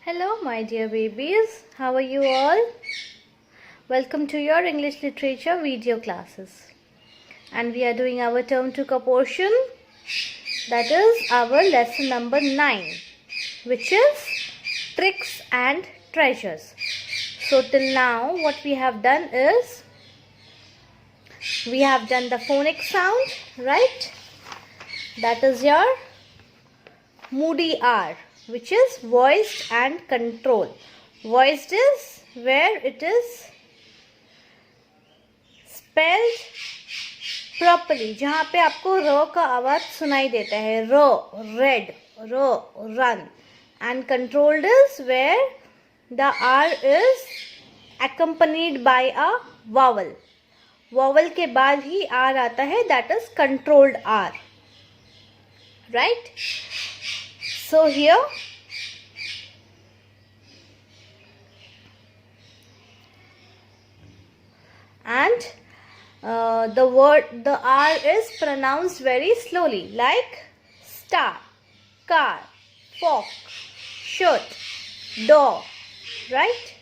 Hello, my dear babies. How are you all? Welcome to your English literature video classes. And we are doing our term 2 portion. That is our lesson number 9, which is tricks and treasures. So till now, what we have done is we have done the phonic sound, right? That is your moody R, which is voiced and control. Voiced is where it is spelled properly, जहाँ पे आपको रो का आवाज सुनाई देता है, row, red, row, run. And controlled is where the R is accompanied by a vowel. Vowel के बाद ही R आता है, that is controlled R. Right? So here and the R is pronounced very slowly, like star, car, fork, shirt, door, right?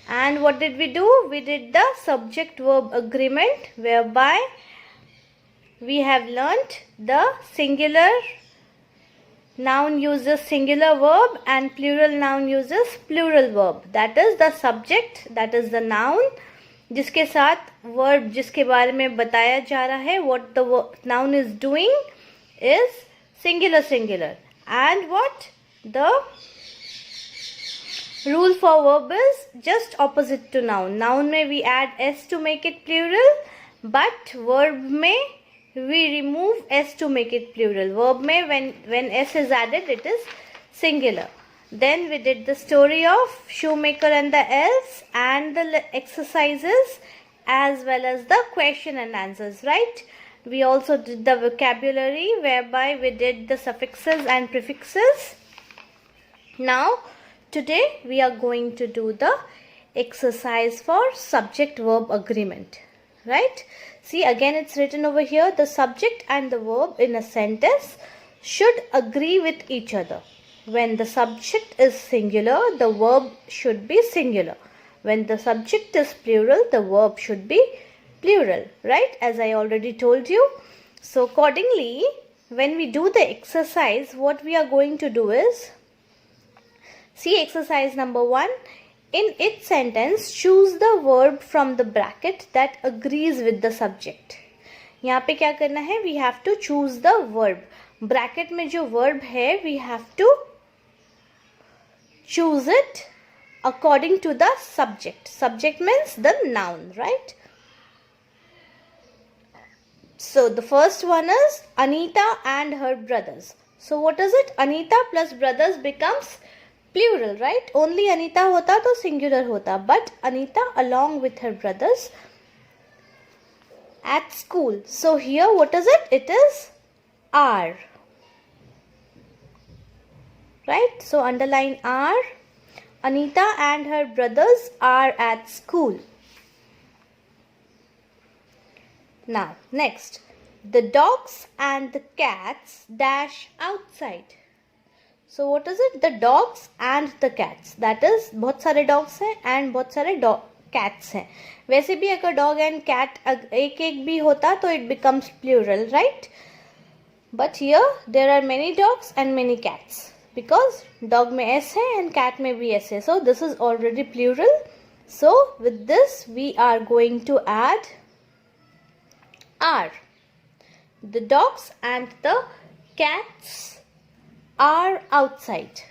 And what did we do? We did the subject verb agreement, whereby we have learnt the singular noun uses singular verb and plural noun uses plural verb. That is the subject, that is the noun, जिसके साथ verb जिसके बारे में बताया जा रहा है, what the noun is doing is singular singular. And what the rule for verb is just opposite to noun. Noun में we add s to make it plural, but verb में we remove s to make it plural. Verb में when s is added, it is singular. Then we did the story of shoemaker and the elves and the exercises as well as the question and answers, right? We also did the vocabulary, whereby we did the suffixes and prefixes. Now today we are going to do the exercise for subject verb agreement, right? See, again it's written over here, the subject and the verb in a sentence should agree with each other. When the subject is singular, the verb should be singular. When the subject is plural, the verb should be plural, right? As I already told you. So accordingly, when we do the exercise, what we are going to do is, see exercise number 1. In each sentence, choose the verb from the bracket that agrees with the subject. यहाँ पे क्या करना है? We have to choose the verb. Bracket में जो verb है, we have to choose it according to the subject. Subject means the noun, right? So the first one is Anita and her brothers. So what is it? Anita plus brothers becomes plural, right? Only Anita होता तो singular होता, but Anita along with her brothers at school. So here what is it? It is are, right? So underline are. Anita and her brothers are at school. Now next, the dogs and the cats dash outside. So what is it? The dogs and the cats. That is, बहुत सारे dogs हैं and बहुत सारे cats हैं. वैसे भी अगर dog and cat एक एक भी होता तो it becomes plural, right? But here there are many dogs and many cats, because dog में s है and cat में भी s है. So this is already plural. So with this we are going to add are. The dogs and the cats are outside.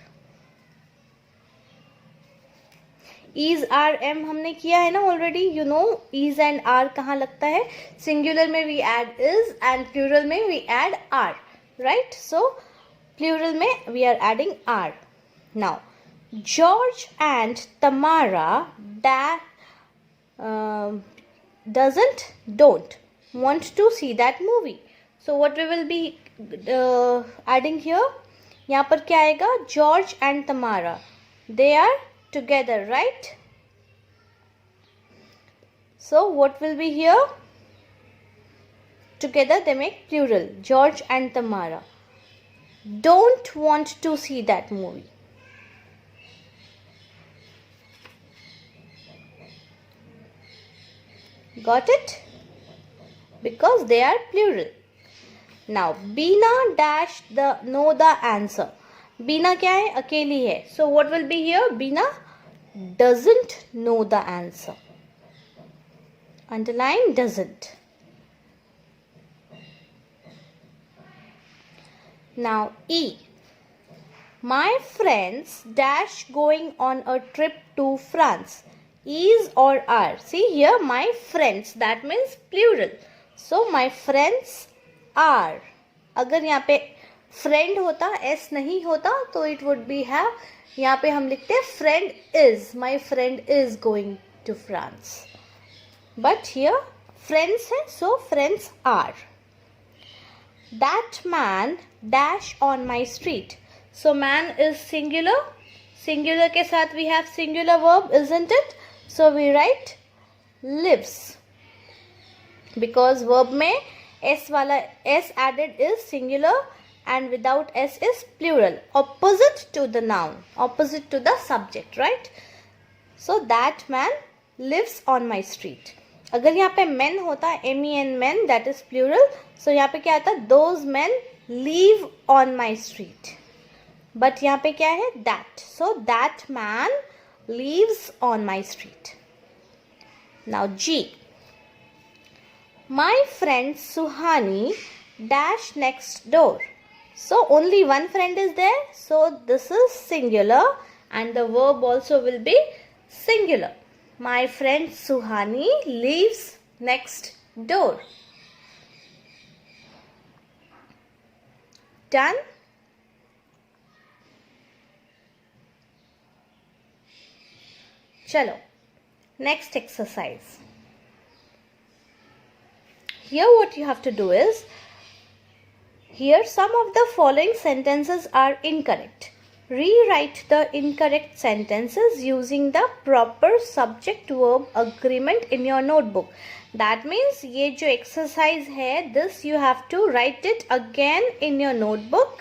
Is are am हमने किया है ना already. You know is and are कहाँ लगता है? Singular में we add is and plural में we add are, right? So plural में we are adding are. Now George and Tamara don't want to see that movie. So what we will be adding here? यहाँ पर क्या आएगा? George and Tamara, they are together, right? So what will be here? Together they make plural. George and Tamara don't want to see that movie. Got it? Because they are plural. Now Beena dash know the answer. Beena क्या है? अकेली है. So what will be here? Beena doesn't know the answer. Underline doesn't. Now E. My friends dash going on a trip to France. Is or are. See here, my friends, that means plural. So my friends are. अगर यहाँ पे friend होता, s नहीं होता, तो it would be have. यहाँ पे हम लिखते हैं friend is. My friend is going to France. But here friends है, so friends are. That man dash on my street. So man is singular. Singular के साथ we have singular verb, isn't it? So we write lives. Because verb में s वाला s added is singular and without s is plural. Opposite to the noun. Opposite to the subject, right? So that man lives on my street. अगर यहाँ पे men होता men men, that is plural. So यहाँ पे क्या आता? Those men live on my street. But यहाँ पे क्या है? That. So that man lives on my street. Now G. My friend Suhani dash next door. So only one friend is there. So this is singular and the verb also will be singular. My friend Suhani lives next door. Done? Chalo. Next exercise. Here what you have to do is, here some of the following sentences are incorrect. Rewrite the incorrect sentences using the proper subject-verb agreement in your notebook. That means ये जो exercise है, this you have to write it again in your notebook.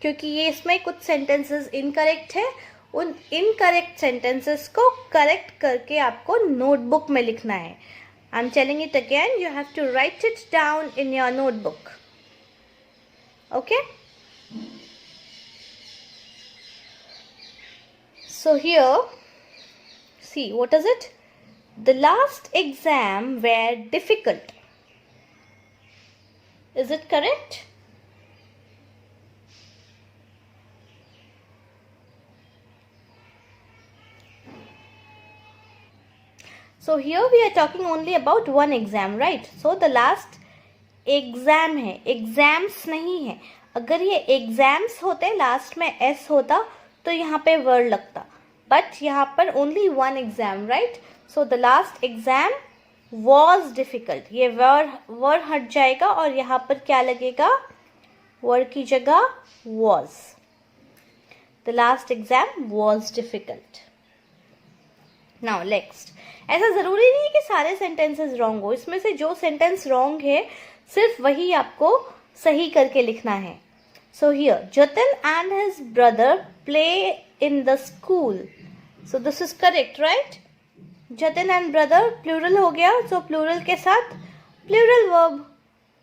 क्योंकि ये इसमें कुछ sentences incorrect है, उन incorrect sentences को correct करके आपको notebook में लिखना है. I'm telling it again, you have to write it down in your notebook. Okay? So here, see, what is it? The last exam were difficult. Is it correct? So here we are talking only about one exam, right? So the last exam है, exams नहीं है. अगर ये exams होते last में s होता तो यहाँ पे word लगता. But यहाँ पर only one exam, right? So the last exam was difficult. ये word हट जाएगा और यहाँ पर क्या लगेगा? Word की जगह was. The last exam was difficult. Now next. ऐसा ज़रूरी नहीं है कि सारे sentences wrong हो. इसमें से जो sentence wrong है सिर्फ वही आपको सही करके लिखना है. So here, Jatin and his brother play in the school. So this is correct, right? Jatin and brother plural हो गया. So plural के साथ plural verb.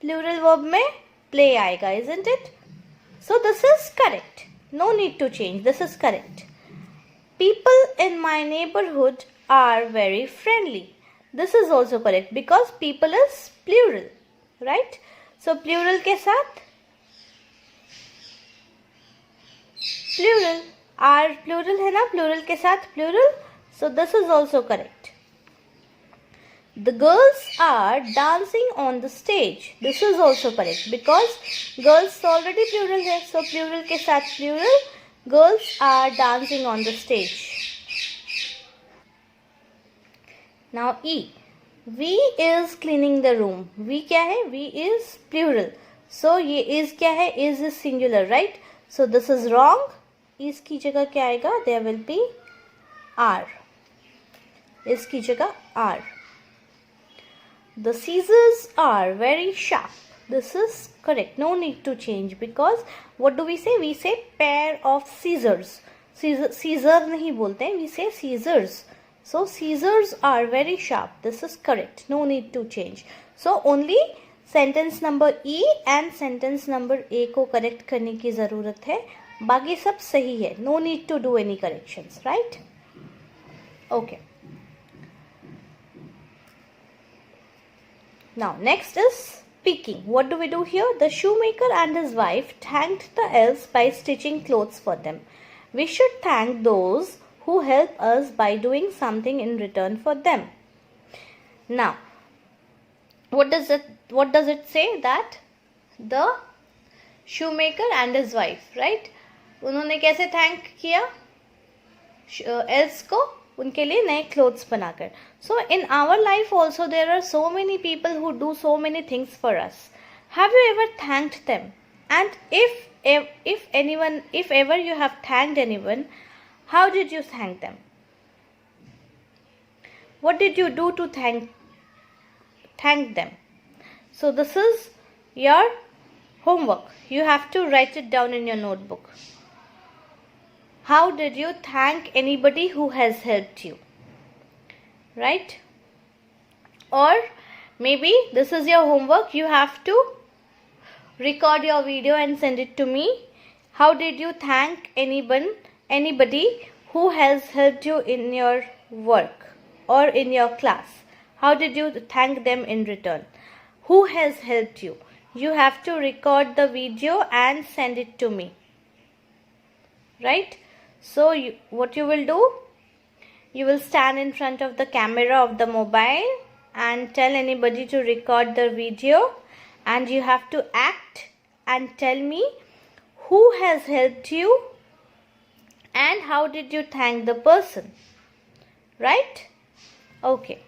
Plural verb में play आएगा, isn't it? So this is correct. No need to change. This is correct. People in my neighborhood are very friendly. This is also correct because people is plural, right? So plural के साथ plural, are plural है ना, plural के साथ plural. So this is also correct. The girls are dancing on the stage. This is also correct because girls already plural है. So plural के साथ plural. Girls are dancing on the stage. Now E. We is cleaning the room. We क्या है? We is plural. So ये is क्या है? Is singular, right? So this is wrong. Is की जगह क्या आएगा? There will be are. Is की जगह are. The scissors are very sharp. This is correct. No need to change because what do we say? We say pair of scissors. Scissor नहीं बोलते हैं. We say scissors. So scissors are very sharp. This is correct. No need to change. So only sentence number E and sentence number A को correct करने की ज़रूरत है. बाकी सब सही है. No need to do any corrections, right? Okay. Now next is picking. What do we do here? The shoemaker and his wife thanked the elves by stitching clothes for them. We should thank those who help us by doing something in return for them. Now, what does it say? That the shoemaker and his wife, right? उन्होंने कैसे thank किया elves को? उनके लिए नए clothes बनाकर. So in our life also there are so many people who do so many things for us. Have you ever thanked them? And if ever you have thanked anyone, how did you thank them? What did you do to thank them? So this is your homework. You have to write it down in your notebook. How did you thank anybody who has helped you? Right? Or maybe this is your homework. You have to record your video and send it to me. How did you thank anybody who has helped you in your work or in your class? How did you thank them in return? Who has helped you? You have to record the video and send it to me. Right? So what you will do? You will stand in front of the camera of the mobile and tell anybody to record the video, and you have to act and tell me who has helped you and how did you thank the person. Right? Okay.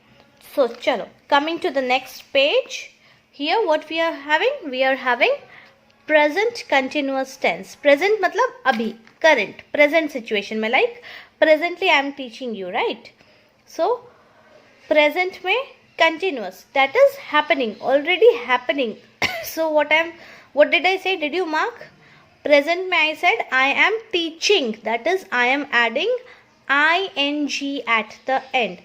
So chalo, coming to the next page. Here what we are having? We are having present continuous tense. Present मतलब अभी, current, present situation में, like presently I am teaching you, right? So present में continuous, that is happening, already happening. So what did I say? Did you mark? Present में I said I am teaching, that is I am adding ing at the end.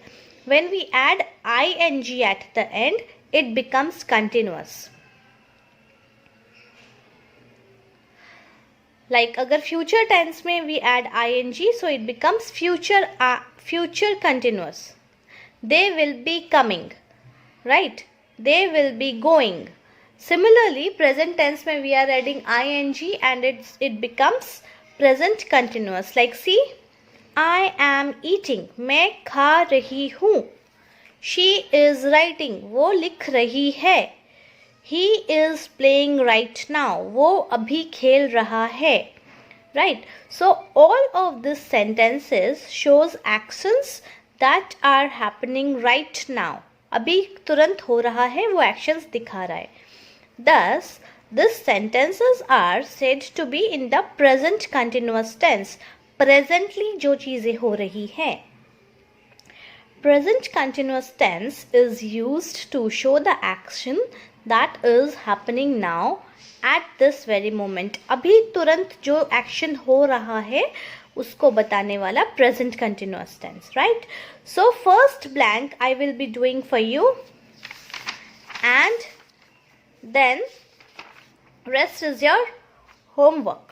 When we add ing at the end, it becomes continuous. Like अगर future tense में we add ing, so it becomes future continuous. They will be coming, right? They will be going. Similarly, present tense में we are adding ing and it becomes present continuous. Like see, I am eating, मैं खा रही हूँ. She is writing, वो लिख रही है. He is playing right now, वो अभी खेल रहा है. Right? So all of these sentences shows actions that are happening right now. अभी तुरंत हो रहा है, वो actions दिखा रहा है. Thus, these sentences are said to be in the present continuous tense. Presently जो चीज़ें हो रही हैं. Present continuous tense is used to show the action that is happening now at this very moment. अभी तुरंत जो action हो रहा है उसको बताने वाला present continuous tense, right? So first blank I will be doing for you, and then rest is your homework.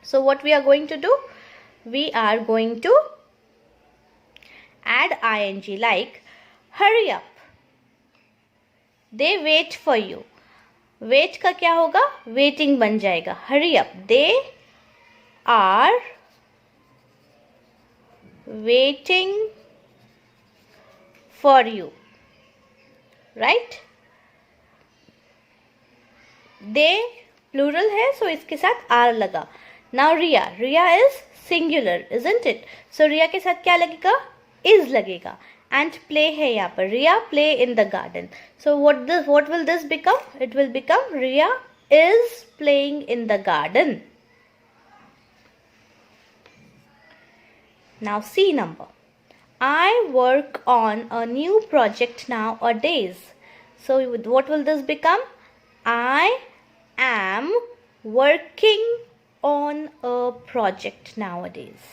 So what we are going to do? We are going to add ing, like hurry up, they wait for you. Wait का क्या होगा? Waiting बन जाएगा. Hurry up, they are waiting for you, right? They plural है, so इसके साथ are लगा. Now Riya is singular, isn't it? So Riya के साथ क्या लगेगा? Is लगेगा. And play है यहाँ पर. Riya play in the garden. So what will this become? It will become Riya is playing in the garden. Now C number. I work on a new project nowadays. So what will this become? I am working on a project nowadays.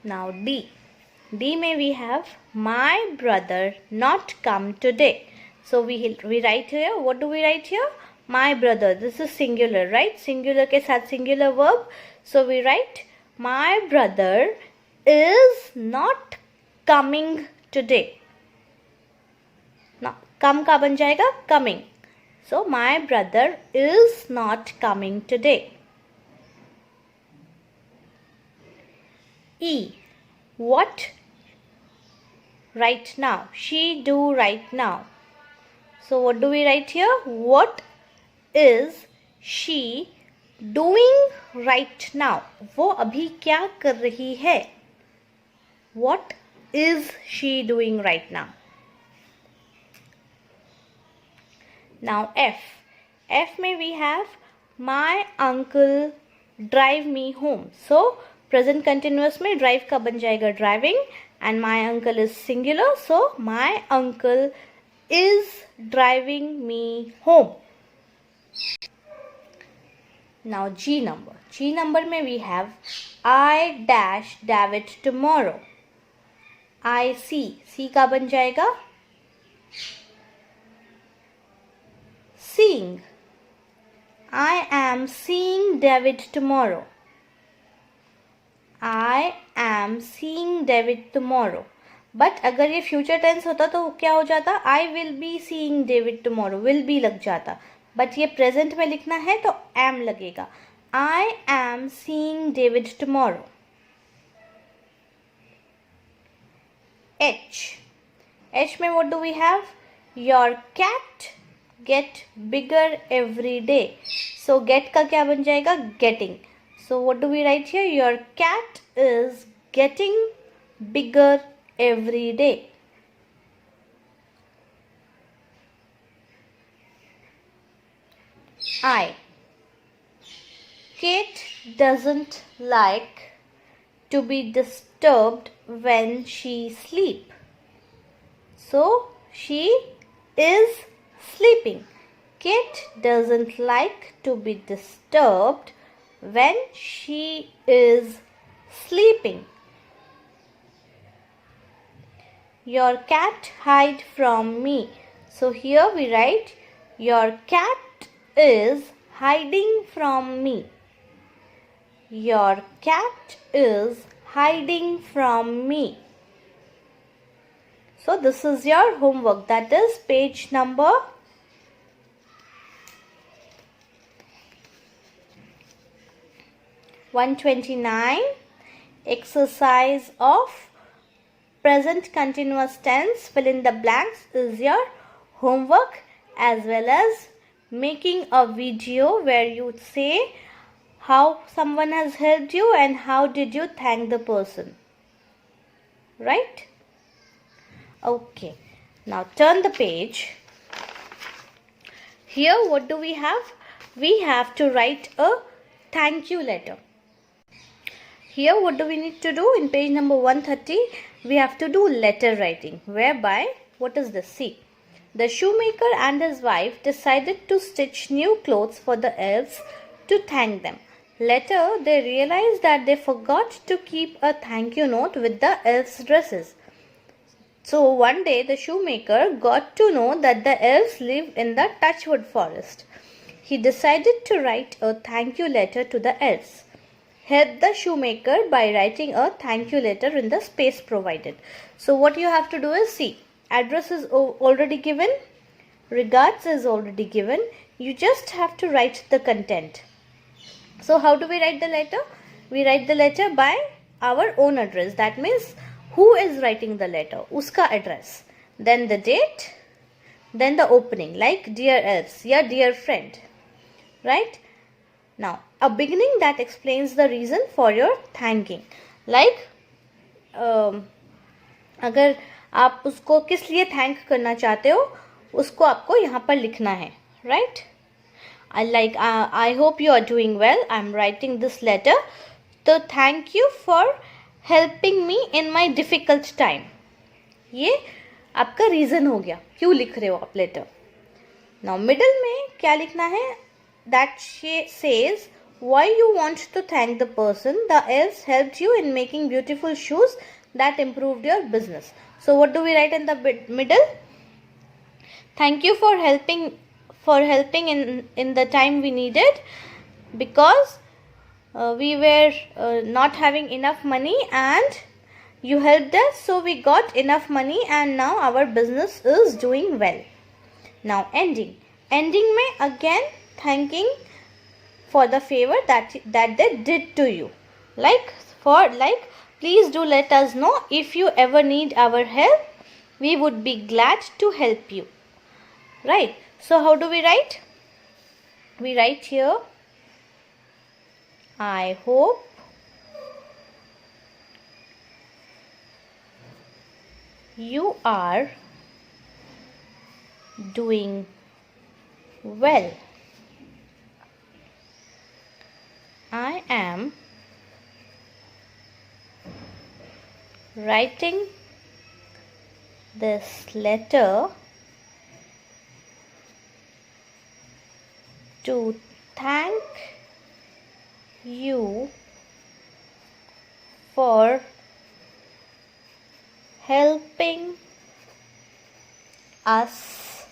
Now D. D may we have my brother not come today. So we write here, what do we write here? My brother. This is singular, right? Singular के साथ singular verb. So we write my brother is not coming today. Now come का बन जाएगा coming. So my brother is not coming today. E. What? Right now. She do right now. So what do we write here? What is she doing right now? वो अभी क्या कर रही है? What is she doing right now? Now F. F में we have my uncle drive me home. So present continuous में drive का बन जाएगा driving and my uncle is singular. So my uncle is driving me home. Now G number. G number में we have I dash David tomorrow. I see. C का बन जाएगा seeing. I am seeing David tomorrow. I am seeing David tomorrow. But अगर ये future tense होता तो क्या हो जाता? I will be seeing David tomorrow. Will be लग जाता. बट ये प्रेजेंट में लिखना है तो एम लगेगा. I am seeing David tomorrow. H. H में what do we have? Your cat get bigger every day. So get का क्या बन जाएगा? Getting. So what do we write here? Your cat is getting bigger every day. I. Kate doesn't like to be disturbed when she sleeps. So she is sleeping. Kate doesn't like to be disturbed when she is sleeping. Your cat hide from me. So here we write your cat is hiding from me. Your cat is hiding from me. So this is your homework. That is page number 129. Exercise of present continuous tense, fill in the blanks, is your homework, as well as making a video where you say how someone has helped you and how did you thank the person. Right? Okay. Now turn the page. Here what do we have? We have to write a thank you letter. Here what do we need to do? In page number 130, we have to do letter writing, whereby, what is this? See, the shoemaker and his wife decided to stitch new clothes for the elves to thank them. Later, they realized that they forgot to keep a thank you note with the elves' dresses. So one day, the shoemaker got to know that the elves live in the Touchwood forest. He decided to write a thank you letter to the elves. Help the shoemaker by writing a thank you letter in the space provided. So what you have to do is, see, address is already given, regards is already given. You just have to write the content. So how do we write the letter? We write the letter by our own address. That means who is writing the letter? Uska address. Then the date. Then the opening, like dear elves, yeah, dear friend. Right? Now, a beginning that explains the reason for your thanking. Like, अगर आप उसको किस लिए thank करना चाहते हो, उसको आपको यहाँ पर लिखना है. Right? I hope you are doing well. I am writing this letter to thank you for helping me in my difficult time. ये आपका रीज़न हो गया क्यों लिख रहे हो आप लेटर. Now middle में क्या लिखना है? That says why you want to thank the person. The elves helped you in making beautiful shoes that improved your business. So what do we write in the middle? Thank you for helping in the time we needed, because we were not having enough money and you helped us, so we got enough money and now our business is doing well. Now ending में again thanking for the favor that they did to you. Like please do let us know if you ever need our help. We would be glad to help you. Right? So how do we write? We write here, I hope you are doing well. I am writing this letter to thank you for helping us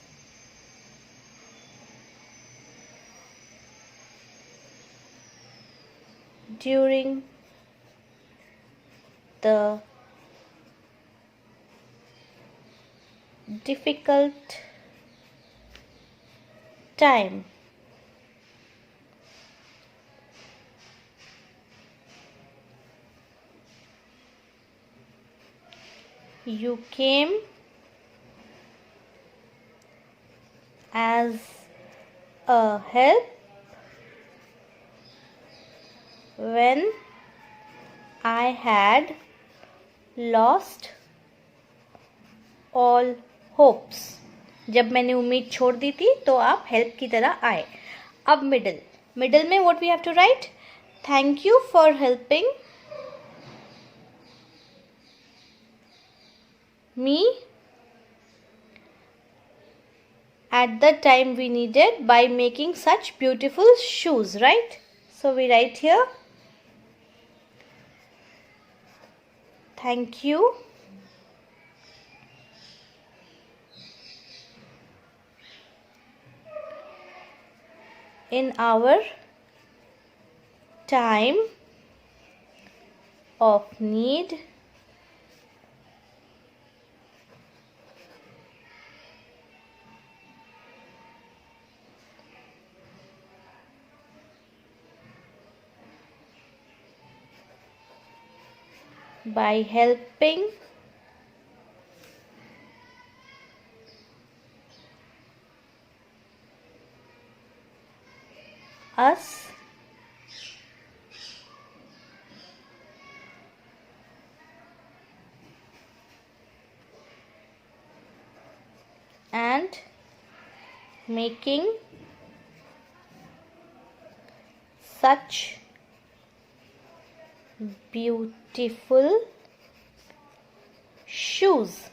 during the difficult time. You came as a help when I had lost all hopes. जब मैंने उम्मीद छोड़ दी थी तो आप help की तरह आए. अब मिडल में what we have to write? Thank you for helping me at the time we needed by making such beautiful shoes, right? So we write here, thank you in our time of need by helping us and making such beautiful shoes.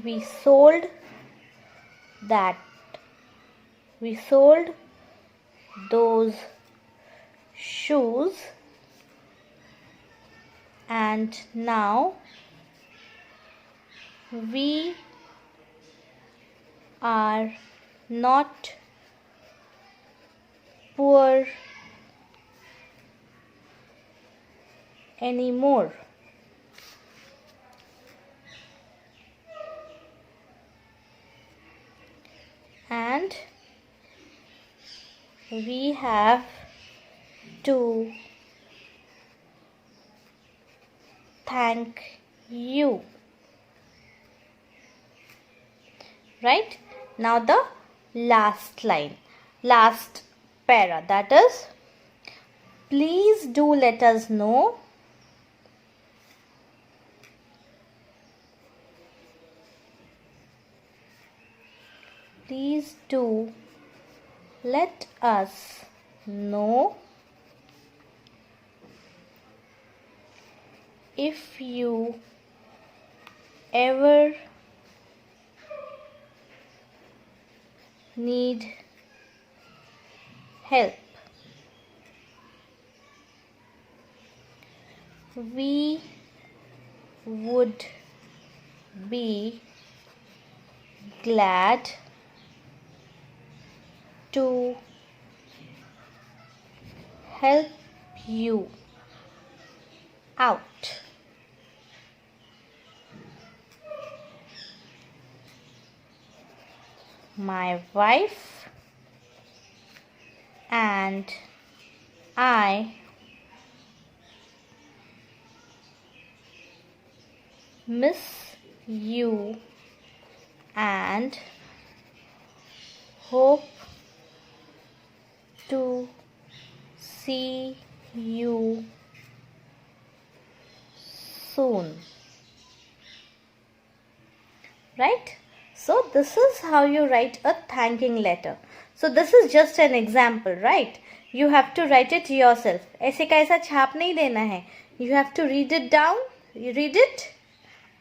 We sold those shoes and now we are not poor anymore. And we have to thank you. Right? Now the last line, last para, that is, please do let us know please do let us know if you ever need help. We would be glad to help you out. My wife and I miss you and hope to see you soon. Right? So this is how you write a thanking letter. So this is just an example, right? You have to write it yourself. ऐसे का ऐसा छाप नहीं देना है. You have to read it down. You read it,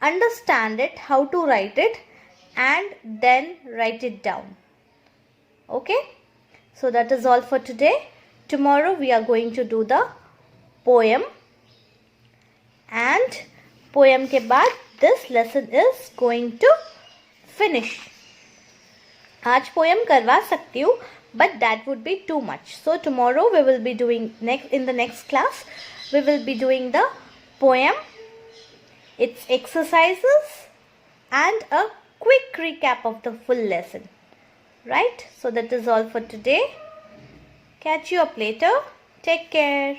understand it, how to write it, and then write it down. Okay? So that is all for today. Tomorrow we are going to do the poem. And poem के बाद this lesson is going to finish. आज poem करवा सकती हूँ, but that would be too much. So tomorrow we will be doing in the next class we will be doing the poem, its exercises, and a quick recap of the full lesson. Right? So that is all for today. Catch you up later. Take care.